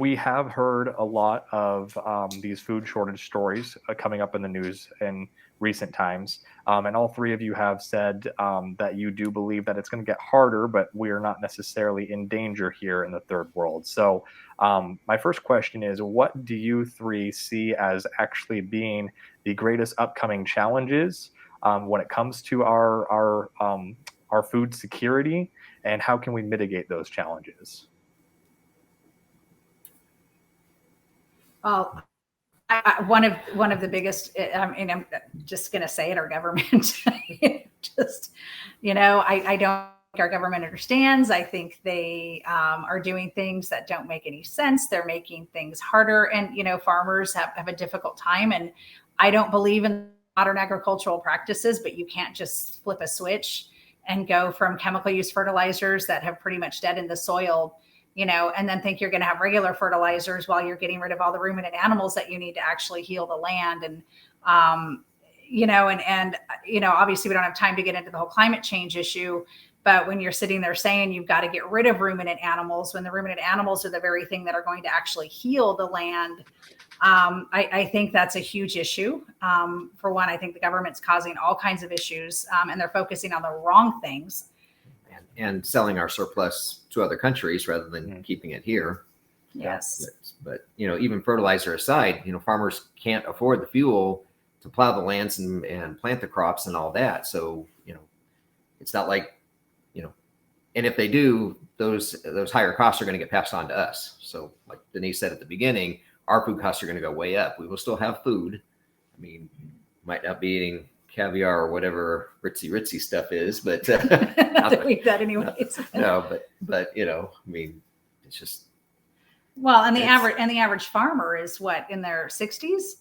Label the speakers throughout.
Speaker 1: we have heard a lot of these food shortage stories coming up in the news in recent times. And all three of you have said that you do believe that it's going to get harder, but we are not necessarily in danger here in the third world. So, my first question is, what do you three see as actually being the greatest upcoming challenges when it comes to our food security, and how can we mitigate those challenges?
Speaker 2: Well, one of the biggest, I mean, I'm just going to say it, our government. Just, I don't think our government understands. I think they are doing things that don't make any sense. They're making things harder, and farmers have a difficult time. And I don't believe in modern agricultural practices, but you can't just flip a switch and go from chemical use fertilizers that have pretty much deadened the soil, and then think you're going to have regular fertilizers while you're getting rid of all the ruminant animals that you need to actually heal the land. And, obviously we don't have time to get into the whole climate change issue, but when you're sitting there saying you've got to get rid of ruminant animals, when the ruminant animals are the very thing that are going to actually heal the land, I think that's a huge issue. For one, I think the government's causing all kinds of issues, and they're focusing on the wrong things.
Speaker 3: And selling our surplus to other countries rather than keeping it here.
Speaker 2: Yes.
Speaker 3: But even fertilizer aside, farmers can't afford the fuel to plow the lands and plant the crops and all that. So, it's not like, and if they do, those higher costs are going to get passed on to us. So like Denise said at the beginning, our food costs are going to go way up. We will still have food. I mean, might not be eating caviar or whatever ritzy stuff is, but
Speaker 2: we eat that anyways.
Speaker 3: No, but I mean, it's just
Speaker 2: and the average farmer is what, in their 60s,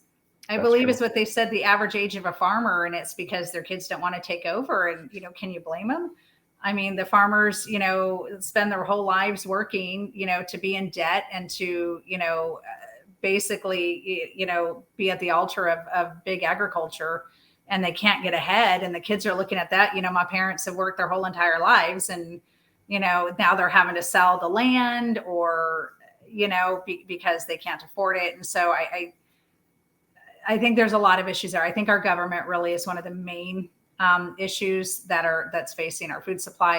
Speaker 2: I believe, is what they said the average age of a farmer, and it's because their kids don't want to take over. And can you blame them? I mean, the farmers, spend their whole lives working, to be in debt and to basically be at the altar of big agriculture. And they can't get ahead. And the kids are looking at that. My parents have worked their whole entire lives, and, now they're having to sell the land or, because they can't afford it. And so I think there's a lot of issues there. I think our government really is one of the main issues that's facing our food supply.